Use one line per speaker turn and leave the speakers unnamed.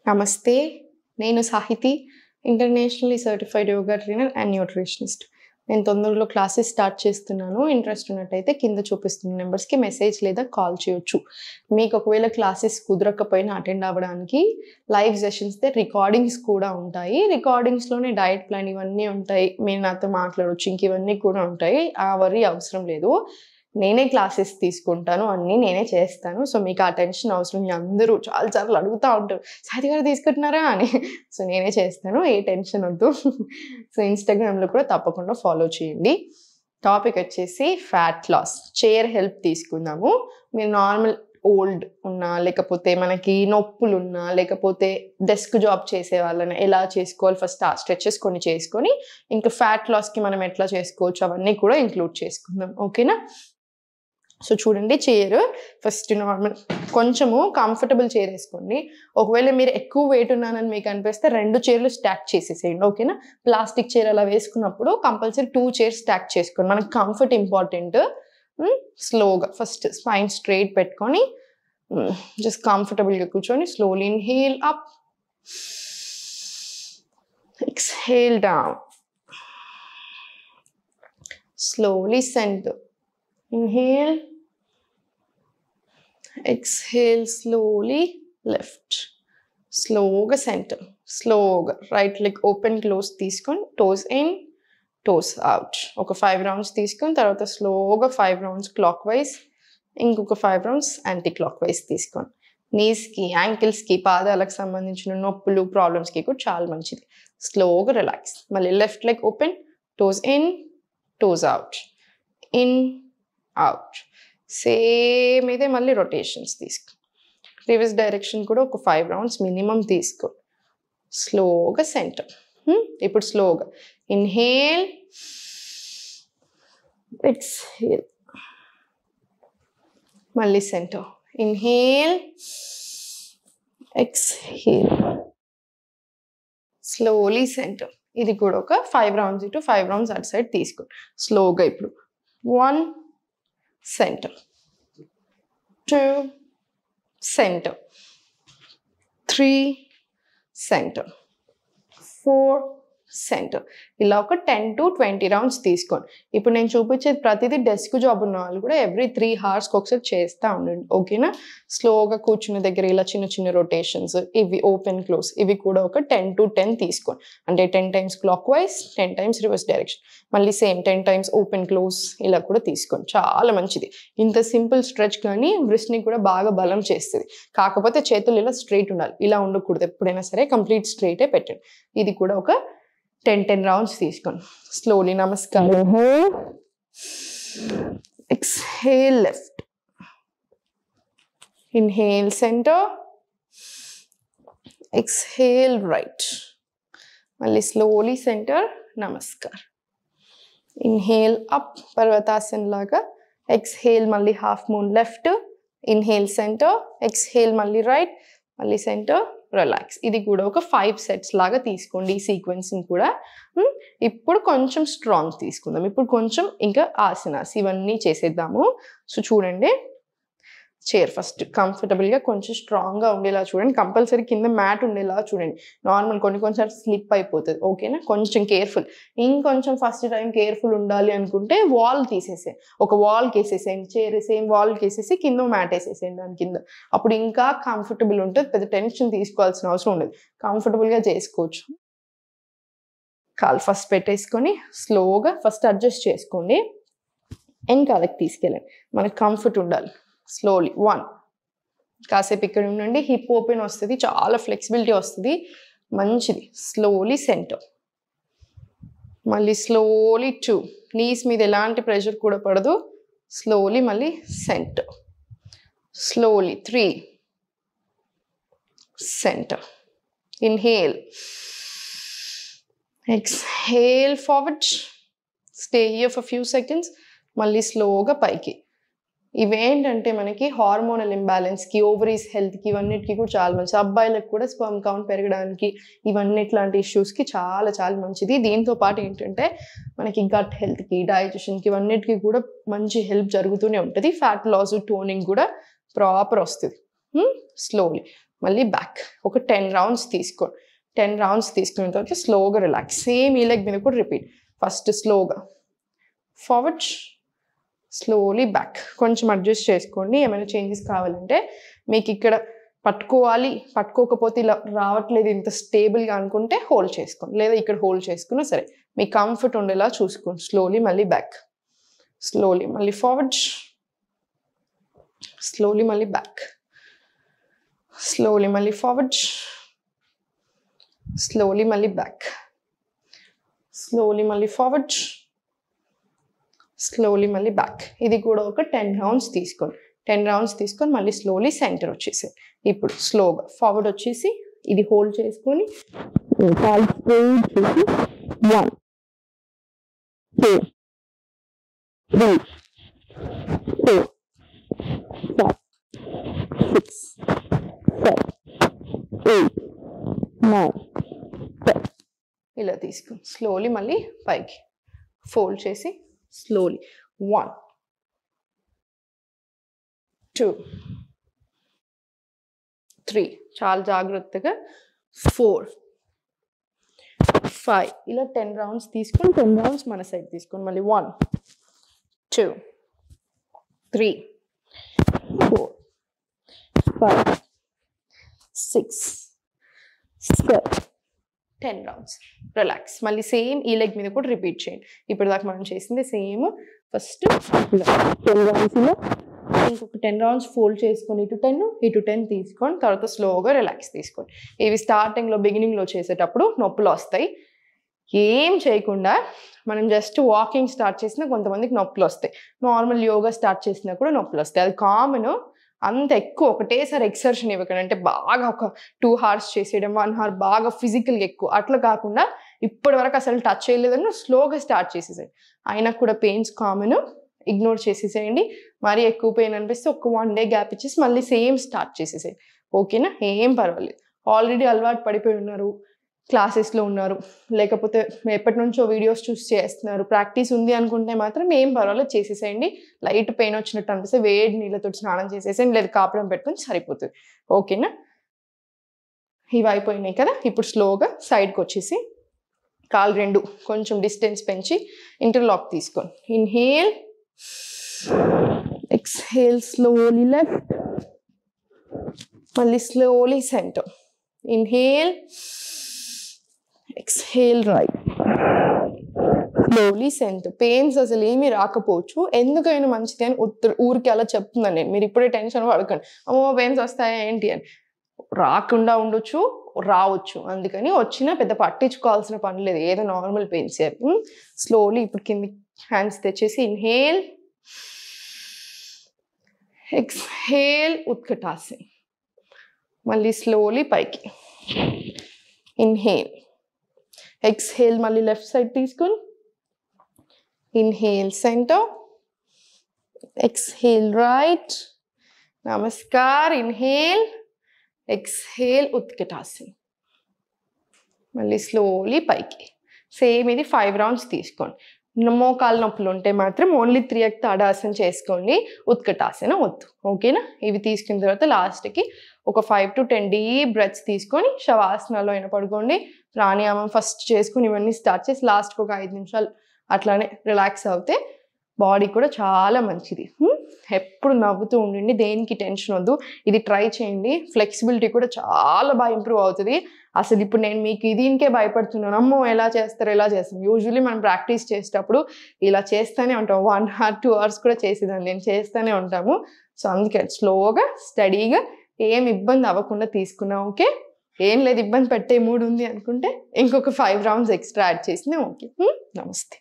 నమస్తే. నేను Sahithi, internationally certified yoga trainer and nutritionist. నేను తొందరలో క్లాసెస్ స్టార్ట్ చేస్తున్నాను. ఇంట్రెస్ట్ ఉన్నట్టయితే కింద చూపిస్తున్న నెంబర్స్‌కి మెసేజ్ లేదా కాల్ చేయొచ్చు. మీకు ఒకవేళ క్లాసెస్ కుదరకపోయినా అటెండ్ అవ్వడానికి లైవ్ సెషన్స్‌దే రికార్డింగ్స్ కూడా ఉంటాయి. రికార్డింగ్స్‌లోనే డయట్ ప్లాన్ ఇవన్నీ ఉంటాయి. మీరు నాతో మాట్లాడొచ్చు. ఇంక ఇవన్నీ కూడా ఉంటాయి. ఆ వర్రీ అవసరం లేదు. నేనే క్లాసెస్ తీసుకుంటాను. అన్నీ నేనే చేస్తాను. సో, మీకు ఆ టెన్షన్ అవసరం లేదు. అందరూ చాలా సార్లు అడుగుతా ఉంటారు. "సాహితి గారు తీసుకుంటున్నారా?" అని. సో, నేనే చేస్తాను. ఏ టెన్షన్ వద్దు. సో, ఇన్‌స్టాగ్రామ్‌లో కూడా తప్పకుండా ఫాలో చేయండి. టాపిక్ వచ్చేసి ఫ్యాట్ లాస్. చైర్ హెల్ప్ తీసుకుందాము. మీరు నార్మల్ ఓల్డ్ ఉన్నా, లేకపోతే మనకి నొప్పులున్నా, లేకపోతే డెస్క్ జాబ్ చేసే వాళ్ళని ఎలా చేసుకోవాలి ఫస్ట్ ఆ స్ట్రెచెస్ కొన్ని చేసుకొని, ఇంకా ఫ్యాట్ లాస్‌కి మనం ఎట్లా చేసుకోవచ్చు అవన్నీ కూడా ఇంక్లూడ్ చేసుకుందాం. ఓకేనా? సో, చూడండి చైర్ ఫస్ట్ నార్మల్ కొంచెము కంఫర్టబుల్ చైర్ ఏసుకోండి. ఒకవేళ మీరు ఎక్కువ వెయిట్ ఉన్నానని మీకు అనిపిస్తే 2 చైర్లు స్టాక్ చేసేసేయండి. ఓకేనా? ప్లాస్టిక్ చైర్ అలా వేసుకున్నప్పుడు కంపల్సరీ 2 చైర్స్ స్టాక్ చేసుకోండి. మనకి కంఫర్ట్ ఇంపార్టెంట్. స్లోగా ఫస్ట్ స్పైన్ స్ట్రెయిట్ పెట్టుకొని జస్ట్ కంఫర్టబుల్‌గా కూర్చొని slowly inhale up, exhale down, slowly centre, inhale, exhale slowly, left, slowగా center, slowగా right leg open close తీసుకొని toes in, toes out. ఒక 5 రౌండ్స్ తీసుకొని తర్వాత స్లోగా 5 రౌండ్స్ క్లాక్ వైజ్, ఇంకొక 5 రౌండ్స్ యాంటీ క్లాక్ వైజ్ తీసుకోండి. నీస్కి, యాంకిల్స్కి, పాదాలకు సంబంధించిన నొప్పులు, ప్రాబ్లమ్స్కి కూడా చాలా మంచిది. స్లోగా రిలాక్స్. మళ్ళీ left leg open, toes in, toes out, in, out. Same ఇదే మళ్ళీ రొటేషన్స్ తీసుకో. రివర్స్ డైరెక్షన్ కూడా ఒక 5 రౌండ్స్ మినిమం తీసుకో. స్లోగా సెంటర్. ఇప్పుడు స్లోగా ఇన్హేల్, ఎక్స్హేల్, మళ్ళీ centre. Inhale, exhale, slowly centre. ఇది కూడా ఒక 5 రౌండ్స్ ఇటు 5 రౌండ్స్ అటు సైడ్ తీసుకో. స్లోగా ఇప్పుడు 1 center, 2 center, 3 center, 4 సెంటర్. ఇలా ఒక 10 to 20 రౌండ్స్ తీసుకోండి. ఇప్పుడు నేను చూపించేది ప్రతిదీ డెస్క్ జాబ్ ఉన్న వాళ్ళు కూడా ఎవ్రీ 3 అవర్స్కి ఒకసారి చేస్తూ ఉండండి. ఓకేనా? స్లోగా కూర్చున్న దగ్గర ఇలా చిన్న చిన్న రొటేషన్స్, ఇవి ఓపెన్ క్లోజ్, ఇవి కూడా ఒక 10 to 10 తీసుకోండి. అంటే 10 times clock wise, 10 times reverse direction, మళ్ళీ సేమ్ 10 టైమ్స్ ఓపెన్ క్లోజ్ ఇలా కూడా తీసుకోండి. చాలా మంచిది. ఇంత సింపుల్ స్ట్రెచ్ కానీ wristని కూడా బాగా బలం చేస్తుంది. కాకపోతే చేతులు ఇలా స్ట్రైట్ ఉండాలి. ఇలా ఉండకూడదు. ఎప్పుడైనా సరే కంప్లీట్ స్ట్రైటే పెట్టండి. ఇది కూడా ఒక 10 రౌండ్స్ తీసుకోండి. స్లోలీ నమస్కారం. Exhale left, inhale centre, exhale right, మళ్ళీ స్లోలీ సెంటర్, నమస్కార్. ఇన్హేల్ అప్ పర్వతాసన్ లాగా, ఎక్స్హేల్ మళ్ళీ half moon left, inhale centre, exhale మళ్ళీ రైట్, మళ్ళీ సెంటర్, రిలాక్స్. ఇది కూడా ఒక 5 సెట్స్ లాగా తీసుకోండి. ఈ సీక్వెన్స్ని కూడా. ఇప్పుడు కొంచెం స్ట్రాంగ్ తీసుకుందాం. ఇప్పుడు కొంచెం ఇంకా ఆసనాస్ ఇవన్నీ చేసేద్దాము. సో, చూడండి చైర్ ఫస్ట్ కంఫర్టబుల్గా కొంచెం స్ట్రాంగ్గా ఉండేలా చూడండి. కంపల్సరీ కింద మ్యాట్ ఉండేలా చూడండి. నార్మల్ కొన్నిసార్లు స్లిప్ అయిపోతుంది. ఓకేనా? కొంచెం కేర్ఫుల్. ఇంకొంచెం ఫస్ట్ టైం కేర్ఫుల్ ఉండాలి అనుకుంటే వాల్ తీసేసేయండి. ఒక వాల్కి వేసేసేయండి. చైర్ సేమ్ వాల్కి వేసేసి కింద మ్యాట్ వేసేసేయండి దాని కింద. అప్పుడు ఇంకా కంఫర్టబుల్ ఉంటుంది. పెద్ద టెన్షన్ తీసుకోవాల్సిన అవసరం ఉండదు. కంఫర్టబుల్గా చేసుకోవచ్చు. కాలు ఫస్ట్ పెట్టేసుకొని స్లోగా ఫస్ట్ అడ్జస్ట్ చేసుకోండి. వెనకాలకి తీసుకెళ్ళండి. మనకు కంఫర్ట్ ఉండాలి. స్లోలీ 1 కాసేపు ఇక్కడ ఉండండి. హిప్ ఓపెన్ వస్తుంది, చాలా ఫ్లెక్సిబిలిటీ వస్తుంది, మంచిది. స్లోలీ సెంటర్, మళ్ళీ స్లోలీ 2, నీస్ మీద ఎలాంటి ప్రెషర్ కూడా పడదు. స్లోలీ మళ్ళీ centre, slowly 3 centre, inhale, exhale forward, stay here for few seconds, మళ్ళీ స్లోగా పైకి. ఇవేంటంటే మనకి హార్మోనల్ ఇంబ్యాలెన్స్కి, ఓవరీస్ హెల్త్కి, ఇవన్నిటికీ కూడా చాలా మంచిది. అబ్బాయిలకు కూడా స్పర్మ్ కౌంట్ పెరగడానికి, ఇవన్నీ ఇట్లాంటి ఇష్యూస్కి చాలా చాలా మంచిది. దీంతో పాటు ఏంటంటే మనకి గట్ హెల్త్కి, డైజెషన్కి, ఇవన్నిటికీ కూడా మంచి హెల్ప్ జరుగుతూనే ఉంటుంది. ఫ్యాట్ లాస్, టోనింగ్ కూడా ప్రాపర్ వస్తుంది. స్లోలీ మళ్ళీ బ్యాక్. ఒక 10 రౌండ్స్ తీసుకోండి. 10 రౌండ్స్ తీసుకున్న తర్వాత స్లోగా రిలాక్స్. సేమ్ ఈ లెగ్ మీద కూడా రిపీట్. ఫస్ట్ స్లోగా ఫార్వర్డ్, స్లోలీ బ్యాక్. కొంచెం అడ్జస్ట్ చేసుకోండి. ఏమైనా చేంజెస్ కావాలంటే మీకు ఇక్కడ పట్టుకోకపోతే ఇలా రావట్లేదు ఇంత స్టేబుల్గా అనుకుంటే హోల్డ్ చేసుకోండి, లేదా ఇక్కడ హోల్డ్ చేసుకున్నా సరే మీకు కంఫర్ట్ ఉండేలా చూసుకోండి. స్లోలీ మళ్ళీ బ్యాక్, స్లోలీ మళ్ళీ ఫార్వర్డ్, స్లోలీ మళ్ళీ బ్యాక్, స్లోలీ మళ్ళీ ఫార్వర్డ్, స్లోలీ మళ్ళీ బ్యాక్, స్లోలీ మళ్ళీ ఫార్వర్డ్, స్లోలీ మళ్ళీ బ్యాక్. ఇది కూడా ఒక 10 రౌండ్స్ తీసుకోండి. 10 రౌండ్స్ తీసుకొని మళ్ళీ స్లోలీ సెంటర్ వచ్చేసి ఇప్పుడు స్లోగా ఫార్వర్డ్ వచ్చేసి ఇది హోల్డ్ చేసుకొని 1 2 3 4 5 6 7 8 9 10 ఇలా తీసుకుని స్లోలీ మళ్ళీ పైకి ఫోల్డ్ చేసి స్లోలీ 1 2 3 చాలా జాగ్రత్తగా 4 5 ఇలా 10 రౌండ్స్ తీసుకొని 10 రౌండ్స్ మన సైడ్ తీసుకొని మళ్ళీ 1 2 3 4 5 6 7 10 రౌండ్స్ రిలాక్స్. మళ్ళీ సేమ్ ఈ లెగ్ మీద కూడా రిపీట్ చేయండి. ఇప్పుడు దాకా మనం చేసింది సేమ్. ఫస్ట్ 10 రౌండ్స్లో ఇంకొక 10 రౌండ్స్ ఫోల్డ్ చేసుకొని ఇటు 10 తీసుకొని తర్వాత స్లోగా రిలాక్స్ తీసుకోండి. ఇవి స్టార్టింగ్లో బిగినింగ్లో చేసేటప్పుడు నొప్పులు వస్తాయి. ఏం చేయకుండా మనం జస్ట్ వాకింగ్ స్టార్ట్ చేసినా కొంతమందికి నొప్పులు వస్తాయి. నార్మల్ యోగా స్టార్ట్ చేసినా కూడా నొప్పులు వస్తాయి. అది కామన్. అంత ఎక్కువ ఒకటేసారి ఎక్సర్షన్ ఇవ్వకండి. అంటే బాగా ఒక 2 hours చేసేయడం, 1 hour బాగా ఫిజికల్గా ఎక్కువ అట్లా కాకుండా ఇప్పటి వరకు అసలు టచ్ చేయలేదని స్లోగా స్టార్ట్ చేసేసేయండి. అయినా కూడా పెయిన్స్ కామన్, ఇగ్నోర్ చేసేసేయండి. మరీ ఎక్కువ పెయిన్ అనిపిస్తే ఒక 1 day గ్యాప్ ఇచ్చేసి మళ్ళీ సేమ్ స్టార్ట్ చేసేసేయండి. ఓకేనా? ఏం పర్వాలేదు. ఆల్రెడీ అలవాటు పడిపోయి ఉన్నారు, క్లాసెస్లో ఉన్నారు, లేకపోతే ఎప్పటి నుంచో వీడియోస్ చూసి చేస్తున్నారు, ప్రాక్టీస్ ఉంది అనుకుంటే మాత్రం ఏం పర్వాలేదు చేసేసేయండి. లైట్ పెయిన్ వచ్చినట్టు అనిపిస్తే వేడి నీళ్ళతో స్నానం చేసేసేయండి, లేదా కాపడం పెట్టుకొని సరిపోతుంది. ఓకేనా? ఇవి అయిపోయినాయి కదా. ఇప్పుడు స్లోగా సైడ్కి వచ్చేసి కాలు 2 కొంచెం డిస్టెన్స్ పెంచి ఇంటర్లాక్ తీసుకోండి. ఇన్హేల్, ఎక్స్హేల్, స్లోలీ లెఫ్ట్, మళ్ళీ slowly centre. Inhale, exhale right, slowly centre. Pains అసలు ఏమీ రాకపోవచ్చు, ఎందుకైనా మంచిది అని ఊరికి అలా చెప్తున్నాను నేను. మీరు ఇప్పుడే టెన్షన్ పడకండి, అమ్మో పెయిన్స్ వస్తాయా ఏంటి అని. రాకుండా ఉండొచ్చు, రావచ్చు. అందుకని వచ్చినా పెద్ద పట్టించుకోవాల్సిన పని లేదు. ఏదో నార్మల్ పెయిన్స్. స్లోలీ ఇప్పుడు కింది హ్యాండ్స్ తెచ్చేసి ఇన్హేల్, ఎక్స్హేల్, ఉత్కటాసన్. మళ్ళీ స్లోలీ పైకి. ఇన్హేల్, ఎక్స్హేల్, మళ్ళీ లెఫ్ట్ సైడ్ తీసుకొని ఇన్హేల్ సెంటర్, ఎక్స్హేల్ రైట్, నమస్కార్. ఇన్హేల్, ఎక్స్హేల్, ఉత్కటాసన్. మళ్ళీ స్లోలీ పైకి. సేమ్ ఇది 5 రౌండ్స్ తీసుకోండి. మోకాలు నొప్పులు ఉంటే మాత్రం ఓన్లీ 3 తాడాసన చేసుకోండి, ఉత్కటాసన వద్దు. ఓకేనా? ఇవి తీసుకున్న తర్వాత లాస్ట్కి ఒక 5 to 10 డీప్ బ్రెత్స్ తీసుకొని శవాసనాలో అయినా పడుకోండి. ప్రాణాయామం ఫస్ట్ చేసుకుని ఇవన్నీ స్టార్ట్ చేసి లాస్ట్కి ఒక 5 నిమిషాలు అట్లానే రిలాక్స్ అవుతే బాడీ కూడా చాలా మంచిది. ఎప్పుడు నవ్వుతూ ఉండండి, దేనికి టెన్షన్ వద్దు. ఇది ట్రై చేయండి. ఫ్లెక్సిబిలిటీ కూడా చాలా బాగా ఇంప్రూవ్ అవుతుంది. అసలు ఇప్పుడు నేను మీకు దీనికే భయపడుతున్నాను, అమ్మో ఎలా చేస్తారు. యూజువల్లీ మనం ప్రాక్టీస్ చేసేటప్పుడు ఇలా చేస్తూనే ఉంటాం. 1 hour 2 hours కూడా చేసేదాన్ని నేను, చేస్తూనే ఉంటాము. సో అందుకే స్లోగా స్టడీగా ఏం ఇబ్బంది అవ్వకుండా తీసుకున్నాం. ఓకే, ఏం లేదు ఇబ్బంది పెట్టే మూడు ఉంది అనుకుంటే ఇంకొక 5 రౌండ్స్ ఎక్స్ట్రా యాడ్ చేసినా ఓకే. నమస్తే.